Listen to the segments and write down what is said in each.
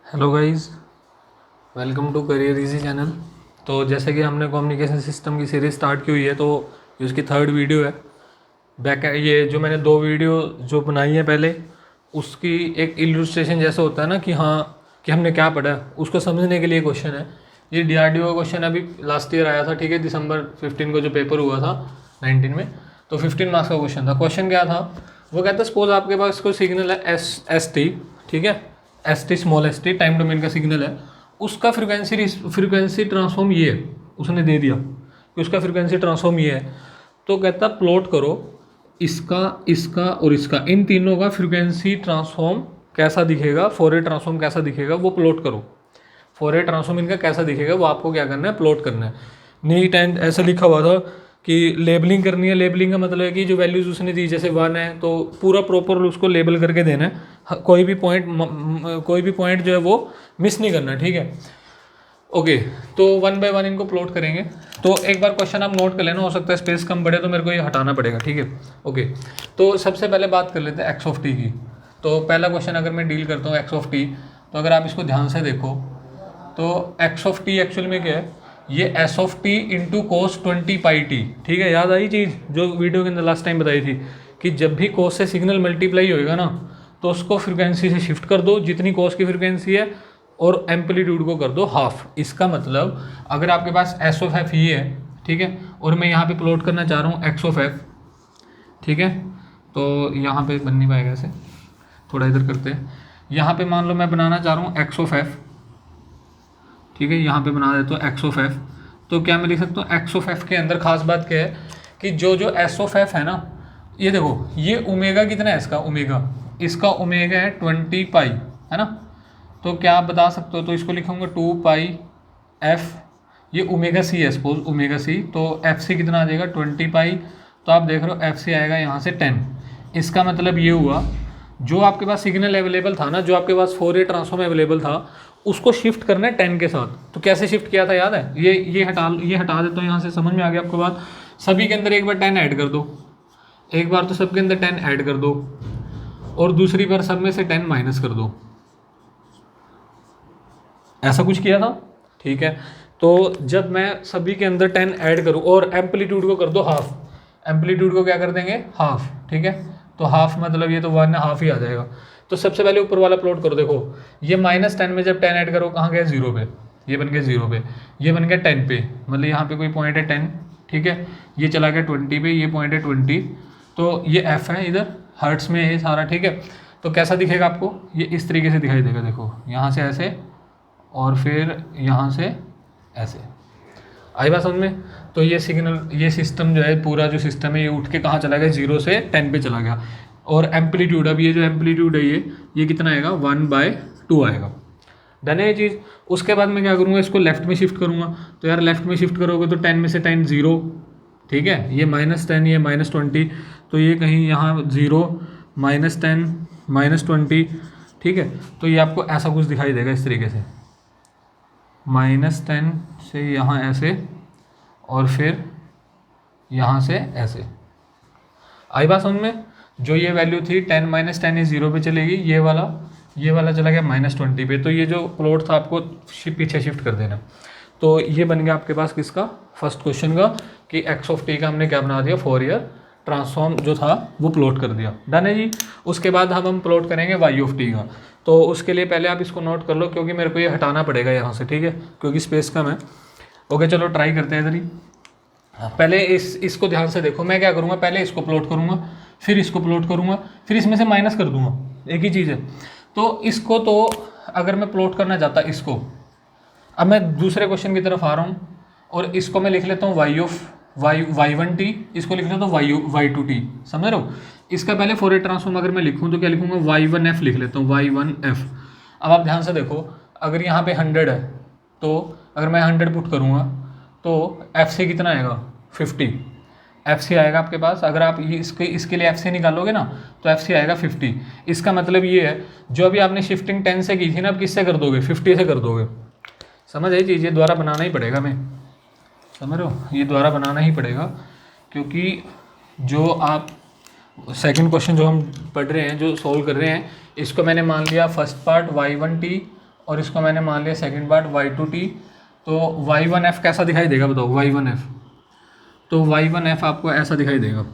Hello guys, welcome to career easy channel. तो जैसे कि हमने कम्युनिकेशन सिस्टम की सीरीज़ स्टार्ट की हुई है, तो ये उसकी थर्ड वीडियो है। ये जो मैंने दो वीडियो जो बनाई है पहले, उसकी एक इलस्ट्रेशन जैसा होता है ना कि हाँ कि हमने क्या पढ़ा है, उसको समझने के लिए क्वेश्चन है। ये DRDO का क्वेश्चन अभी लास्ट ईयर आया था, ठीक है, दिसंबर 15 को जो पेपर हुआ था 19 में। तो 15 मार्क्स का क्वेश्चन था। क्वेश्चन क्या था, वो कहता है सपोज आपके पास कोई सिग्नल है एस टी, ठीक है, S T small S T time domain का सिग्नल है। उसका फ्रिक्वेंसी ट्रांसफॉर्म ये है, उसने दे दिया कि उसका फ्रिक्वेंसी ट्रांसफॉर्म ये है। तो कहता प्लॉट करो इसका, इसका और इसका, इन तीनों का फ्रिक्वेंसी ट्रांसफॉर्म कैसा दिखेगा, फोरियर ट्रांसफॉर्म कैसा दिखेगा, वो प्लॉट करो। फोरियर ट्रांसफॉर्म इनका कैसा दिखेगा वो आपको क्या करना है, प्लॉट करना है। नीट एंड ऐसा लिखा हुआ था कि लेबलिंग करनी है। लेबलिंग का मतलब है कि जो वैल्यूज़ उसने दी, जैसे 1 है तो पूरा प्रॉपर उसको लेबल करके देना है। कोई भी पॉइंट जो है वो मिस नहीं करना, ठीक है। ओके, तो 1 बाय 1 इनको प्लॉट करेंगे। तो एक बार क्वेश्चन आप नोट कर लेना, हो सकता है स्पेस कम बढ़े तो मेरे को ये हटाना पड़ेगा, ठीक है। ओके, तो सबसे पहले बात कर लेते हैं एक्स ऑफ टी की। तो पहला क्वेश्चन अगर मैं डील करता हूँ एक्स ऑफ टी, तो अगर आप इसको ध्यान से देखो तो एक्स ऑफ टी एक्चुअल में क्या है, ये S of T into cos 20 pi T, ठीक है। याद आई चीज़ जो वीडियो के अंदर लास्ट टाइम बताई थी कि जब भी कोस से सिग्नल मल्टीप्लाई होएगा ना, तो उसको फ्रिक्वेंसी से शिफ्ट कर दो जितनी कोस की फ्रिक्वेंसी है, और एम्पलीट्यूड को कर दो हाफ। इसका मतलब अगर आपके पास एस ऑफ एफ ये है, ठीक है, और मैं यहाँ पे प्लॉट करना चाह रहा हूँ एक्स ऑफ एफ, ठीक है, तो यहाँ पे बन नहीं पाएगा ऐसे, थोड़ा इधर करते हैं। यहाँ पे मान लो मैं बनाना चाह रहा हूँ एक्स ऑफ एफ, ठीक है, यहाँ पे बना देता हूँ एक्स ऑफ एफ। तो क्या मैं लिख सकता हूँ एक्स ऑफ एफ के अंदर खास बात क्या है कि जो जो एस ऑफ एफ है ना, ये देखो ये ओमेगा कितना है इसका, ओमेगा, इसका ओमेगा है 20 पाई, है ना। तो क्या आप बता सकते हो, तो इसको लिखूंगा 2 पाई एफ, ये ओमेगा सी है सपोज, ओमेगा सी, तो एफ सी कितना आ जाएगा 20 पाई। तो आप देख रहे हो एफ सी आएगा यहाँ से 10। इसका मतलब ये हुआ जो आपके पास सिग्नल अवेलेबल था ना, जो आपके पास फोरियर ट्रांसफॉर्म अवेलेबल था, उसको शिफ्ट करना है 10 के साथ। तो कैसे शिफ्ट किया था याद है, ये हटा देता हूँ यहाँ से, समझ में आ गया आपको बात। सभी के अंदर एक बार 10 ऐड कर दो, एक बार तो सबके अंदर 10 ऐड कर दो, और दूसरी बार सब में से 10 माइनस कर दो। ऐसा कुछ किया था, ठीक है। तो जब मैं सभी के अंदर 10 ऐड करूँ और एम्पलीट्यूड को कर दो हाफ, एम्पलीट्यूड को क्या कर देंगे हाफ, ठीक है। तो हाफ मतलब ये तो 1 हाफ ही आ जाएगा। तो सबसे पहले ऊपर वाला प्लॉट करो, देखो ये -10 में जब 10 ऐड करो कहाँ गया, 0 पे, ये बन गया 0 पे, ये बन गया 10 पे, मतलब यहाँ पे कोई पॉइंट है 10, ठीक है, ये चला गया 20 पे, ये पॉइंट है 20। तो ये एफ है इधर हर्ट्स में ये सारा, ठीक है। तो कैसा दिखेगा आपको, ये इस तरीके से दिखाई देगा, देखो यहाँ से ऐसे और फिर यहाँ से ऐसे। आई बात समझ में। तो ये सिग्नल, ये सिस्टम जो है, पूरा जो सिस्टम है, ये उठ के कहाँ चला गया, 0 से 10 पे चला गया। और एम्पलीट्यूड, अब ये जो एम्पलीट्यूड है ये कितना आएगा, 1/2 आएगा। डन है ये चीज़। उसके बाद मैं क्या करूँगा, इसको लेफ्ट में शिफ्ट करूँगा। तो यार लेफ्ट में शिफ्ट करोगे तो 10 में से 10 0, ठीक है, ये -10, ये -20, तो ये कहीं यहाँ 0 -10 -20, ठीक है। तो ये आपको ऐसा कुछ दिखाई देगा इस तरीके से, -10 से यहाँ ऐसे और फिर यहाँ से ऐसे। आई बात समझ में। जो ये वैल्यू थी 10 -10 ये 0 पे चलेगी, ये वाला चला गया -20 पे। तो ये जो प्लॉट था आपको पीछे शिफ्ट कर देना। तो ये बन गया आपके पास किसका, फर्स्ट क्वेश्चन का, कि एक्स ऑफ टी का हमने क्या बना दिया, फोरियर ट्रांसफॉर्म जो था वो प्लॉट कर दिया। डन है जी। उसके बाद हम प्लॉट करेंगे वाई ऑफ टी का। तो उसके लिए पहले आप इसको नोट कर लो, क्योंकि मेरे को ये हटाना पड़ेगा यहाँ से, ठीक है, क्योंकि स्पेस कम है। ओके चलो ट्राई करते हैं इधर ही। पहले इसको ध्यान से देखो, मैं क्या करूँगा, पहले इसको प्लॉट करूँगा, फिर इसको प्लॉट करूँगा, फिर इसमें से माइनस कर दूँगा, एक ही चीज़ है। तो इसको, तो अगर मैं प्लॉट करना चाहता इसको, अब मैं दूसरे क्वेश्चन की तरफ आ रहा हूँ, और इसको मैं लिख लेता हूँ y1t, इसको लिख लेता हूँ y2t, समझ रहे हो। इसका पहले फोरियर ट्रांसफॉर्म अगर मैं लिखूँ तो क्या लिखूँगा, y1f लिख लेता हूँ, y1f। अब आप ध्यान से देखो, अगर यहाँ पे 100 है, तो अगर मैं 100 पुट करूँगा तो एफ सी कितना आएगा, 50 एफ सी आएगा आपके पास। अगर आप ये इसके लिए एफ सी निकालोगे ना, तो एफ सी आएगा 50। इसका मतलब ये है, जो अभी आपने शिफ्टिंग 10 से की थी ना, अब किससे कर दोगे, 50 से कर दोगे। समझ आई चीज़, ये द्वारा बनाना ही पड़ेगा, मैं समझ रहे हो, ये द्वारा बनाना ही पड़ेगा, क्योंकि जो आप सेकंड क्वेश्चन जो हम पढ़ रहे हैं, जो सोल्व कर रहे हैं, इसको मैंने मान लिया फर्स्ट पार्ट y1t और इसको मैंने मान लिया सेकंड पार्ट y2t। तो y1f कैसा दिखाई देगा बताओ, y1f। तो y1f आपको ऐसा दिखाई देगा।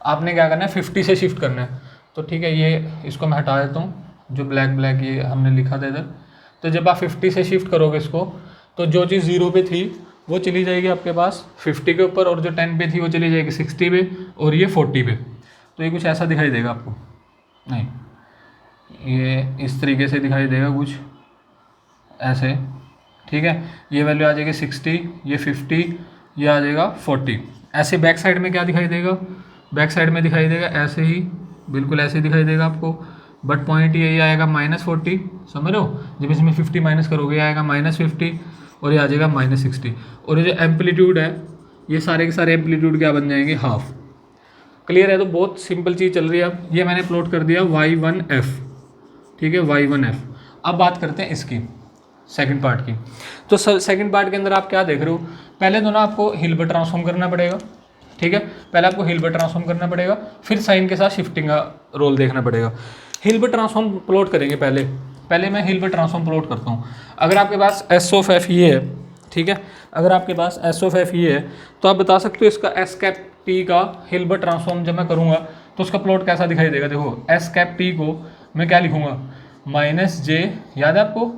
आपने क्या करना है, 50 से शिफ्ट करना है। तो ठीक है, ये इसको मैं हटा देता हूँ, जो ब्लैक ब्लैक ये हमने लिखा था इधर। तो जब आप 50 से शिफ्ट करोगे इसको, तो जो चीज़ 0 पे थी वो चली जाएगी आपके पास 50 के ऊपर, और जो 10 पे थी वो चली जाएगी 60 पे, और ये 40 पे। तो ये कुछ ऐसा दिखाई देगा आपको, नहीं ये इस तरीके से दिखाई देगा कुछ ऐसे, ठीक है। ये वैल्यू आ जाएगी 60, ये 50, ये आ जाएगा 40। ऐसे बैक साइड में क्या दिखाई देगा, बैक साइड में दिखाई देगा ऐसे ही, बिल्कुल ऐसे ही दिखाई देगा आपको। बट पॉइंट यही आएगा -40, समझ रहे हो। जब इसमें 50 माइनस करोगे ये आएगा -50, और ये आ जाएगा -60। और ये जो एम्पलीट्यूड है, ये सारे के सारे एम्पलीट्यूड क्या बन जाएंगे, हाफ। क्लियर है। तो बहुत सिंपल चीज़ चल रही है। अब ये मैंने प्लॉट कर दिया y1f, ठीक है, y1f। अब बात करते हैं इसकी सेकंड पार्ट की। तो सेकंड पार्ट के अंदर आप क्या देख रहे हो, पहले तो ना आपको हिल्बर्ट ट्रांसफॉर्म करना पड़ेगा, ठीक है। पहले आपको हिल्बर्ट ट्रांसफॉर्म करना पड़ेगा, फिर साइन के साथ शिफ्टिंग का रोल देखना पड़ेगा। हिल्बर्ट ट्रांसफॉर्म प्लॉट करेंगे पहले मैं हिल्बर्ट ट्रांसफॉर्म प्लॉट करता हूँ। अगर आपके पास एस ऑफ एफ ये है, ठीक है, अगर आपके पास एस ऑफ एफ ये है, तो आप बता सकते हो इसका एस कैप टी का हिल्बर्ट ट्रांसफॉर्म जब मैं करूँगा तो उसका प्लॉट कैसा दिखाई देगा। देखो एस कैप टी को मैं क्या लिखूँगा, -j, याद है आपको,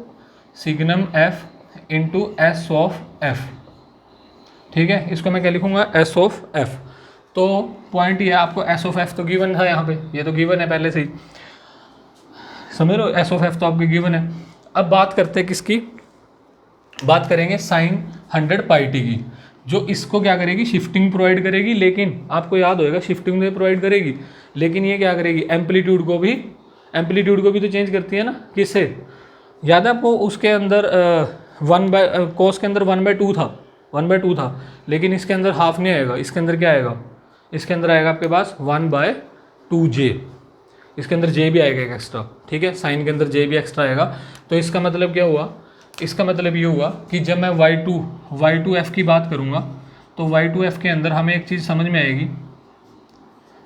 signum F into S of F, ठीक है। इसको मैं क्या लिखूँगा, एस ऑफ एफ। तो पॉइंट ये है, आपको एस ऑफ एफ तो गिवन था यहाँ पे, ये तो गिवन है पहले से ही, समझ लो, एस ऑफ एफ तो आपके गिवन है। अब बात करते हैं किसकी, बात करेंगे साइन 100 पाई टी की, जो इसको क्या करेगी, शिफ्टिंग प्रोवाइड करेगी। लेकिन आपको याद होएगा शिफ्टिंग तो प्रोवाइड करेगी, लेकिन ये क्या करेगी, एम्पलीट्यूड को भी तो चेंज करती है ना, किससे, याद है आपको, उसके अंदर कोस के अंदर 1/2 था, लेकिन इसके अंदर हाफ नहीं आएगा, इसके अंदर क्या आएगा, इसके अंदर आएगा आपके पास 1/2j, इसके अंदर j भी आएगा एक एक्स्ट्रा, ठीक है, साइन के अंदर j भी एक्स्ट्रा आएगा। तो इसका मतलब क्या हुआ, इसका मतलब ये हुआ कि जब मैं y2f की बात करूँगा, तो y2f के अंदर हमें एक चीज़ समझ में आएगी,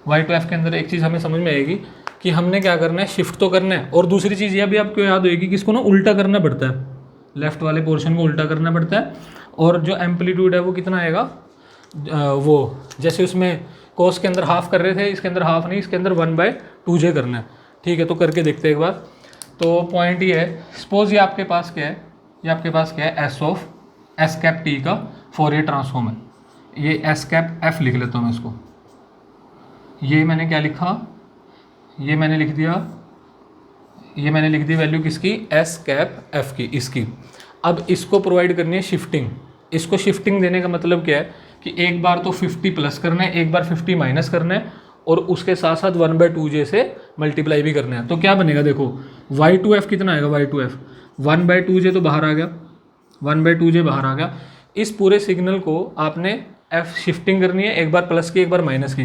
y2f के अंदर एक चीज़ हमें समझ में आएगी कि हमने क्या करना है, शिफ्ट तो करना है। और दूसरी चीज़ यह भी आपको याद होगी कि इसको ना उल्टा करना पड़ता है, लेफ्ट वाले पोर्शन को उल्टा करना पड़ता है। और जो एम्पलीट्यूड है वो कितना आएगा, वो जैसे उसमें कोस के अंदर हाफ कर रहे थे, इसके अंदर हाफ नहीं, इसके अंदर 1/2j करना है, ठीक है। तो करके देखते हैं एक बार। तो पॉइंट ये है, सपोज ये आपके पास क्या है, ये आपके पास क्या है, एस कैप टी का फोरियर ट्रांसफॉर्म है। ये एस कैप एफ लिख लेता हूँ मैं इसको, ये मैंने क्या लिखा, ये मैंने लिख दी वैल्यू किसकी, एस कैप एफ की, इसकी। अब इसको प्रोवाइड करनी है शिफ्टिंग। इसको शिफ्टिंग देने का मतलब क्या है कि एक बार तो 50 प्लस करना है, एक बार 50 माइनस करना है, और उसके साथ साथ 1/2j से मल्टीप्लाई भी करना है। तो क्या बनेगा, देखो y2f कितना आएगा, y2f 1/2j तो बाहर आ गया, 1/2j बाहर आ गया। इस पूरे सिग्नल को आपने f शिफ्टिंग करनी है, एक बार प्लस की एक बार माइनस की।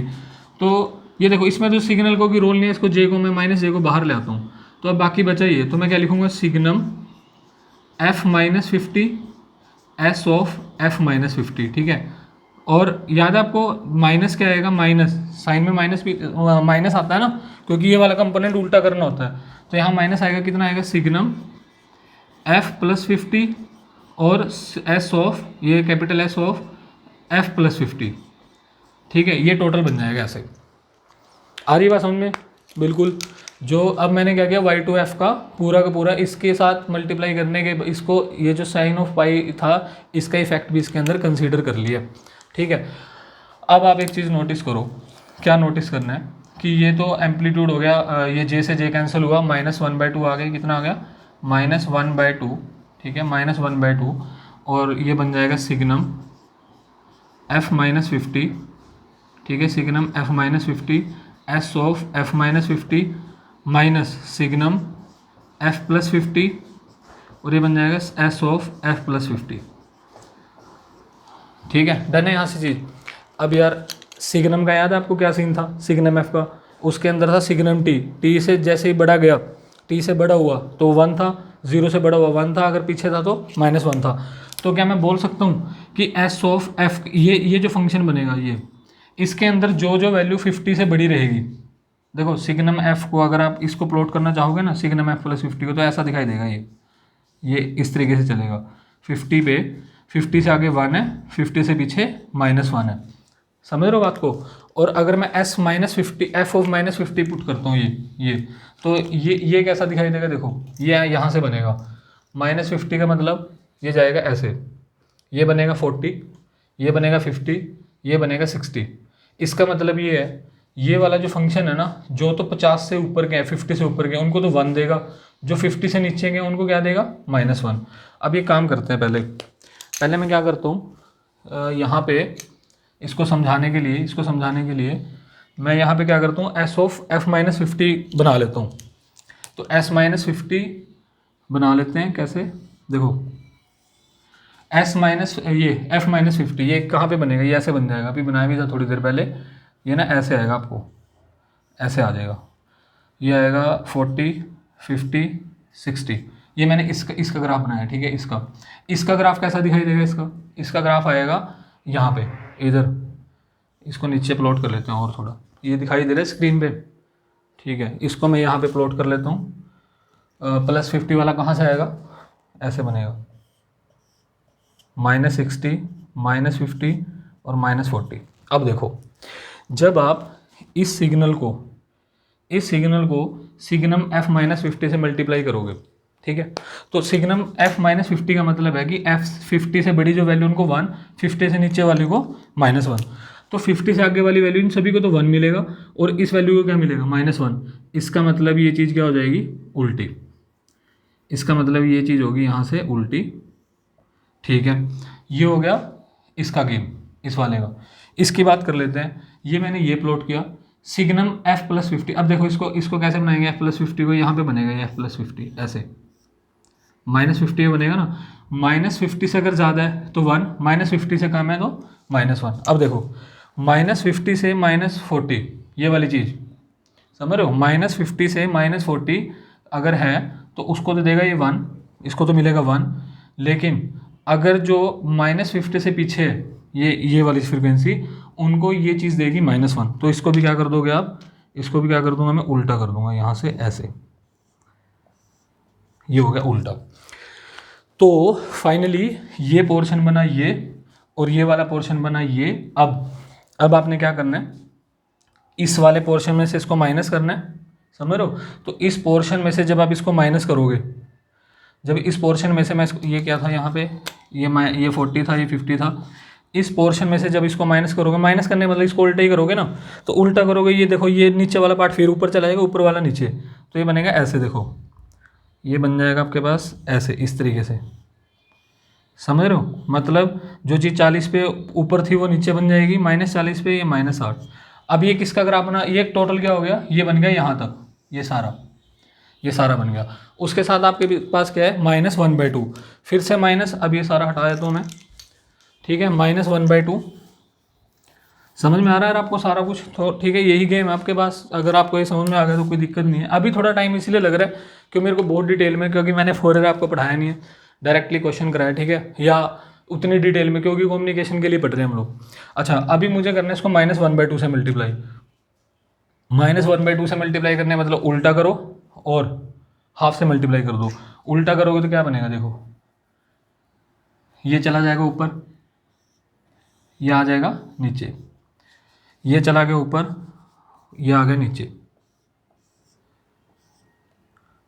तो ये देखो इसमें तो सिग्नल को की रोल नहीं है, इसको j को मैं -j को बाहर ले आता हूँ। तो अब बाकी बचा ये, तो मैं क्या लिखूँगा, signum f -50 s of f -50, ठीक है। और याद है आपको माइनस क्या आएगा, माइनस, साइन में माइनस भी माइनस आता है ना, क्योंकि ये वाला कंपोनेंट उल्टा करना होता है। तो यहाँ माइनस आएगा, कितना आएगा, सिग्नम f + 50 और s ऑफ, ये कैपिटल S ऑफ f + 50, ठीक है। ये टोटल बन जाएगा ऐसे। आ रही बात समझ में, बिल्कुल। जो अब मैंने क्या किया, y2f का पूरा इसके साथ मल्टीप्लाई करने के, इसको ये जो साइन ऑफ पाई था इसका इफेक्ट भी इसके अंदर कंसीडर कर लिया, ठीक है। अब आप एक चीज़ नोटिस करो, क्या नोटिस करना है कि ये तो एम्पलीट्यूड हो गया, ये j से j कैंसिल हुआ, -1/2 आ गया, कितना आ गया, -1/2, ठीक है, -1/2। और ये बन जाएगा सिग्नम f -50, ठीक है, signum f -50 s of f -50 minus signum f + 50, और ये बन जाएगा s ऑफ f + 50, ठीक है। डन है यहाँ से चीज़। अब यार सिग्नम का याद है आपको क्या सीन था, सिग्नम f का, उसके अंदर था सिग्नम t से जैसे ही बढ़ा गया, t से बड़ा हुआ तो 1 था, 0 से बड़ा हुआ 1 था, अगर पीछे था तो -1 था। तो क्या मैं बोल सकता हूँ कि s ऑफ f, ये जो फंक्शन बनेगा, ये इसके अंदर जो वैल्यू 50 से बड़ी रहेगी, देखो सिग्नम f को अगर आप इसको प्लॉट करना चाहोगे ना, सिग्नम f + 50 को, तो ऐसा दिखाई देगा ये, ये इस तरीके से चलेगा। 50 पे 50 से आगे 1 है, 50 से पीछे -1 है। समझ रहे हो बात को। और अगर मैं s -50 f ऑफ -50 पुट करता हूँ ये तो ये कैसा दिखाई देगा, देखो ये यहाँ से बनेगा। -50 का मतलब ये जाएगा ऐसे, ये बनेगा 40, ये बनेगा 50, ये बनेगा 60। इसका मतलब ये है, ये वाला जो फंक्शन है ना, जो तो 50 से ऊपर के हैं, 50 से ऊपर के हैं, उनको तो 1 देगा, जो 50 से नीचे के हैं उनको क्या देगा, -1। अब ये काम करते हैं, पहले मैं क्या करता हूँ, यहाँ पे इसको समझाने के लिए मैं यहाँ पे क्या करता हूँ, s ऑफ f -50 बना लेता हूँ। तो s -50 बना लेते हैं, कैसे, देखो s माइनस ये f -50 ये कहाँ पे बनेगा, ये ऐसे बन जाएगा। अभी बनाया भी था थोड़ी देर पहले, ये ना ऐसे आएगा, आपको ऐसे आ जाएगा। ये आएगा 40, 50, 60। ये मैंने इसका ग्राफ बनाया, ठीक है। इसका ग्राफ कैसा दिखाई देगा, इसका ग्राफ आएगा यहाँ पे, इधर। इसको नीचे प्लॉट कर लेते हैं और थोड़ा, ये दिखाई दे रहा है स्क्रीन पे, ठीक है। इसको मैं यहाँ पे प्लॉट कर लेता हूँ। +50 वाला कहाँ से आएगा, ऐसे बनेगा, -60, -50 और -40। अब देखो, जब आप इस सिग्नल को सिग्नम f -50 से मल्टीप्लाई करोगे, ठीक है, तो सिग्नम f -50 का मतलब है कि f 50 से बड़ी जो वैल्यू उनको 1, 50 से नीचे वाली को -1। तो 50 से आगे वाली वैल्यू इन सभी को तो 1 मिलेगा, और इस वैल्यू को क्या मिलेगा, -1। इसका मतलब ये चीज़ क्या हो जाएगी, उल्टी। इसका मतलब ये चीज़ होगी यहाँ से उल्टी, ठीक है। ये हो गया इसका गेम, इस वाले का। इसकी बात कर लेते हैं, ये मैंने ये प्लॉट किया, सिग्नम f +50। अब देखो इसको कैसे बनाएंगे, f +50 को यहाँ पे बनेगा ये f +50 ऐसे, -50 बनेगा ना। -50 से अगर ज़्यादा है तो 1, -50 से कम है तो -1। अब देखो -50 से -40, ये वाली चीज़ समझ रहे हो, -50 से -40 अगर है तो उसको तो देगा ये 1, इसको तो मिलेगा 1। लेकिन अगर जो -50 से पीछे है, ये वाली फ्रीक्वेंसी, उनको ये चीज़ देगी -1। तो इसको भी क्या कर दोगे आप, इसको भी क्या कर दूंगा मैं, उल्टा कर दूंगा यहाँ से ऐसे, ये हो गया उल्टा। तो फाइनली ये पोर्शन बना ये, और ये वाला पोर्शन बना ये। अब आपने क्या करना है, इस वाले पोर्शन में से इसको माइनस करना है, समझ रहे हो। तो इस पोर्शन में से जब आप इसको माइनस करोगे, जब इस पोर्शन में से मैं इसको, ये क्या था यहाँ पे, ये 40 था, ये 50 था, इस पोर्शन में से जब इसको माइनस करोगे, माइनस करने मतलब इसको उल्टा ही करोगे ना, तो उल्टा करोगे, ये देखो ये नीचे वाला पार्ट फिर ऊपर चला जाएगा, ऊपर वाला नीचे, तो ये बनेगा ऐसे, देखो ये बन जाएगा आपके पास ऐसे, इस तरीके से, समझ रहे हो। मतलब जो चीज़ 40 पे ऊपर थी वो नीचे बन जाएगी, -40 पे ये -8। अब ये किसका ग्राफ बना, ये टोटल क्या हो गया, ये बन गया यहाँ तक, ये सारा बन गया। उसके साथ आपके पास क्या है, -1/2, फिर से माइनस, अब ये सारा हटा देता हूँ मैं, ठीक है, -1/2। समझ में आ रहा है आपको सारा कुछ, तो ठीक है, यही गेम है आपके पास। अगर आपको ये समझ में आ गया तो कोई दिक्कत नहीं है। अभी थोड़ा टाइम इसलिए लग रहा है क्योंकि मेरे को बहुत डिटेल में, क्योंकि मैंने फोरियर आपको पढ़ाया नहीं है, डायरेक्टली क्वेश्चन कराया, ठीक है, या उतनी डिटेल में, क्योंकि कम्युनिकेशन के लिए पढ़ रहे हैं हम लोग। अच्छा, अभी मुझे करना है इसको -1/2 से मल्टीप्लाई। -1/2 से मल्टीप्लाई करने मतलब उल्टा करो और हाफ से मल्टीप्लाई कर दो। उल्टा करोगे तो क्या बनेगा, देखो ये चला जाएगा ऊपर, ये आ जाएगा नीचे, ये चला गया ऊपर, ये आ गया नीचे,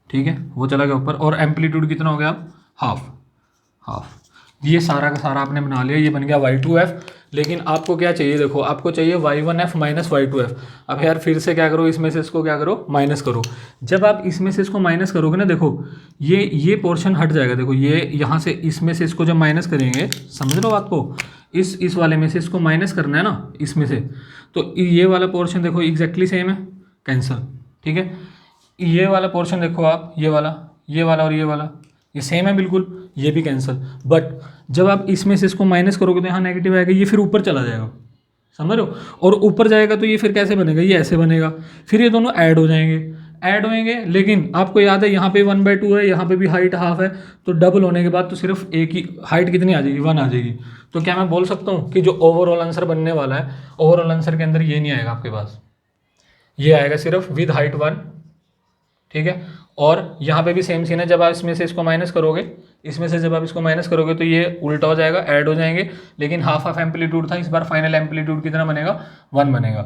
ठीक है, वो चला गया ऊपर। और एम्पलीट्यूड कितना हो गया, हाफ। ये सारा का सारा आपने बना लिया, ये बन गया y2f। लेकिन आपको क्या चाहिए, देखो आपको चाहिए y1f - y2f। अब यार फिर से क्या करो, इसमें से इसको क्या करो, माइनस करो। जब आप इसमें से इसको माइनस करोगे ना, देखो ये पोर्शन हट जाएगा। देखो ये यहाँ से इसमें से इसको जब माइनस करेंगे, समझ लो बात को, इस वाले में से इसको माइनस करना है ना, इसमें से, तो ये वाला पोर्शन देखो एग्जैक्टली सेम है, कैंसिल, ठीक है। ये वाला पोर्शन देखो आप, ये वाला और ये वाला, ये सेम है बिल्कुल, ये भी कैंसिल। बट जब आप इसमें से इसको माइनस करोगे तो यहाँ नेगेटिव आएगा, ये फिर ऊपर चला जाएगा, समझ रहे हो। और ऊपर जाएगा तो ये फिर कैसे बनेगा, ये ऐसे बनेगा, फिर ये दोनों ऐड होंगे। लेकिन आपको याद है यहाँ पे 1/2 है, यहाँ पे भी हाइट हाफ है, तो डबल होने के बाद तो सिर्फ एक ही हाइट कितनी आ जाएगी, 1 आ जाएगी। तो क्या मैं बोल सकता हूँ कि जो ओवरऑल आंसर बनने वाला है, ओवरऑल आंसर के अंदर ये नहीं आएगा आपके पास, ये आएगा सिर्फ विद हाइट 1, ठीक है। और यहाँ पे भी सेम सीन है, जब आप इसमें से इसको माइनस करोगे, इसमें से जब आप इसको माइनस करोगे तो ये उल्टा हो जाएगा, ऐड हो जाएंगे, लेकिन हाफ ऑफ एम्पलीट्यूड था, इस बार फाइनल एम्पलीट्यूड कितना बनेगा, 1 बनेगा।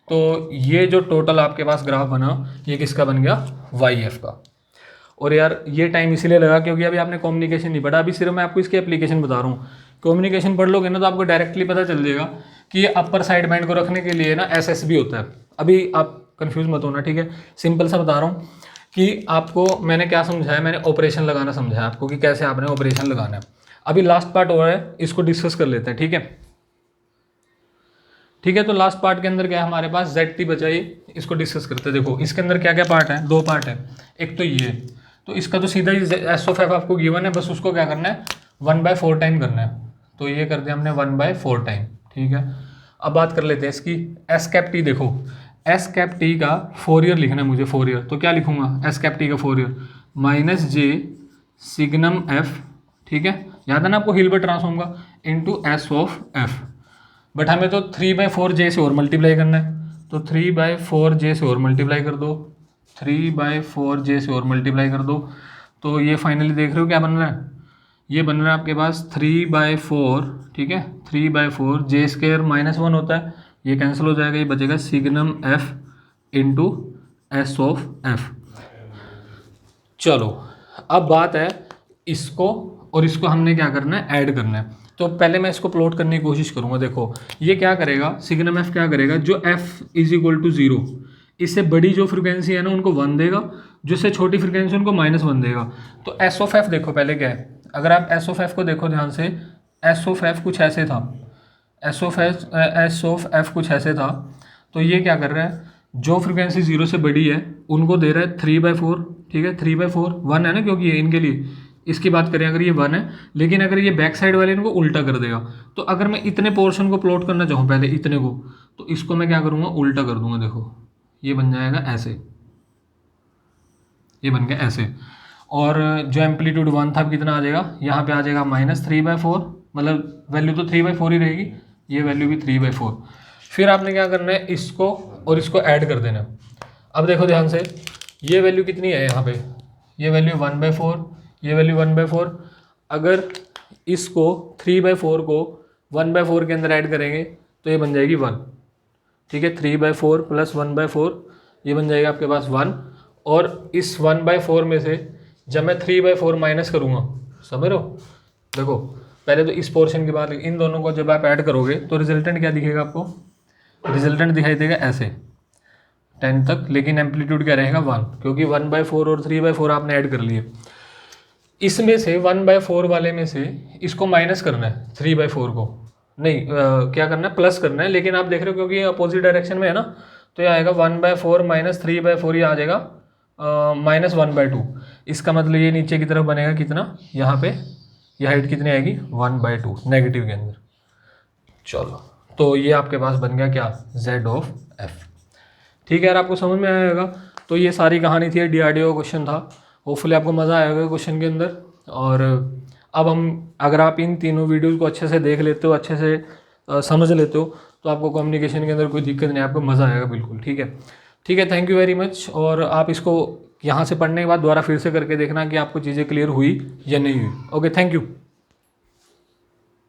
तो ये जो टोटल आपके पास ग्राफ बना, ये किसका बन गया, वाई एफ का। और यार ये टाइम इसीलिए लगा क्योंकि अभी आपने कम्युनिकेशन नहीं पढ़ा, अभी सिर्फ मैं आपको इसकी एप्लीकेशन बता रहा हूँ। कम्युनिकेशन पढ़ लोगे ना तो आपको डायरेक्टली पता चल जाएगा कि ये अपर साइड बैंड को रखने के लिए ना एस भी होता है। अभी आप कंफ्यूज मत होना, ठीक है, सिंपल सा बता रहा हूँ कि आपको मैंने क्या समझाया, मैंने ऑपरेशन लगाना समझाया आपको कि कैसे आपने ऑपरेशन लगाना है। अभी लास्ट पार्ट हो रहा है, इसको डिस्कस कर लेते हैं, ठीक है। ठीक है, तो लास्ट पार्ट के अंदर क्या है हमारे पास, ZT बचाई, इसको डिस्कस करते हैं। देखो इसके अंदर क्या क्या पार्ट है, 2 पार्ट है। एक तो ये, तो इसका तो सीधा ही एस ऑफ एफ आपको गिवन है, बस उसको क्या करना है, 1/4 टाइम करना है। तो ये कर दिया हमने 1/4 टाइम, ठीक है। अब बात कर लेते हैं इसकी एस कैप टी। देखो एस कैप टी का फोरियर लिखना है मुझे, फोरियर, तो क्या लिखूंगा, एस कैप टी का फोरियर -j सिग्नम एफ, ठीक है, याद है ना आपको हिल्बर्ट ट्रांसफॉर्म का, into S of F. But हमें तो 3/4j से और मल्टीप्लाई करना है, तो 3/4j से और मल्टीप्लाई कर दो, 3/4j से और मल्टीप्लाई कर दो। तो ये फाइनली देख रहे हो क्या बन रहा है, ये बन रहा है आपके पास 3/4, ठीक है, 3/4 j² -1 होता है, ये कैंसिल हो जाएगा, ये बचेगा signum F into S of F. चलो अब बात है इसको और इसको हमने क्या करना है, ऐड करना है। तो पहले मैं इसको प्लॉट करने की कोशिश करूंगा। देखो ये क्या करेगा, सिग्नम एफ क्या करेगा, जो एफ = 0, इससे बड़ी जो फ्रिक्वेंसी है ना उनको 1 देगा, जो इससे छोटी फ्रिक्वेंसी उनको -1 देगा। तो एस ऑफ एफ देखो पहले क्या है, अगर आप एस ऑफ एफ को देखो ध्यान से, एस ऑफ एफ कुछ ऐसे था, एस ऑफ एफ कुछ ऐसे था। तो ये क्या कर रहा है, जो फ्रिक्वेंसी 0 से बड़ी है उनको दे रहा है 3/4, ठीक है, 3/4 1 है ना, क्योंकि ये इनके लिए, इसकी बात करें अगर ये 1 है, लेकिन अगर ये बैक साइड वाले इनको उल्टा कर देगा। तो अगर मैं इतने पोर्शन को प्लॉट करना चाहूँ पहले इतने को, तो इसको मैं क्या करूँगा, उल्टा कर दूंगा। देखो ये बन जाएगा ऐसे, ये बन गया ऐसे। और जो एम्पलीट्यूड 1 था कितना आ जाएगा, यहाँ पे आ जाएगा -3/4, मतलब वैल्यू तो 3/4 ही रहेगी, ये वैल्यू भी 3/4। फिर आपने क्या करना है, इसको और इसको ऐड कर देना। अब देखो ध्यान से, ये वैल्यू कितनी है यहाँ पे, ये वैल्यू 1/4, ये वैल्यू 1/4। अगर इसको 3/4 को 1/4 के अंदर ऐड करेंगे तो ये बन जाएगी 1, ठीक है, 3/4 + 1/4, ये बन जाएगा आपके पास 1। और इस 1/4 में से जब मैं 3/4 माइनस करूँगा, समझ रहे हो, देखो पहले तो इस पोर्शन की बात, इन दोनों को जब आप ऐड करोगे तो रिजल्टेंट क्या दिखेगा आपको, रिजल्टेंट दिखाई देगा ऐसे 10 तक, लेकिन एम्पलीट्यूड क्या रहेगा 1, क्योंकि 1/4 और 3/4 आपने ऐड कर लिए। इसमें से 1/4 वाले में से इसको माइनस करना है, 3/4 को नहीं, क्या करना है, प्लस करना है। लेकिन आप देख रहे हो क्योंकि ये अपोजिट डायरेक्शन में है ना, तो ये आएगा 1/4 - 3/4, ये आ जाएगा -1/2। इसका मतलब ये नीचे की तरफ बनेगा कितना, यहाँ पे ये हाइट कितनी आएगी, 1/2 नेगेटिव के अंदर। चलो तो ये आपके पास बन गया क्या, Z ऑफ F। ठीक है यार, आपको समझ में आया होगा। तो ये सारी कहानी थी, DRDO क्वेश्चन था, होपफुली आपको मज़ा आया होगा क्वेश्चन के अंदर। और अब हम, अगर आप इन तीनों वीडियोज़ को अच्छे से देख लेते हो, अच्छे से समझ लेते हो, तो आपको कम्युनिकेशन के अंदर कोई दिक्कत नहीं, आपको मज़ा आएगा बिल्कुल। ठीक है, ठीक है, थैंक यू वेरी मच। और आप इसको यहाँ से पढ़ने के बाद दोबारा फिर से करके देखना कि आपको चीज़ें क्लियर हुई या नहीं हुई। Okay, thank you.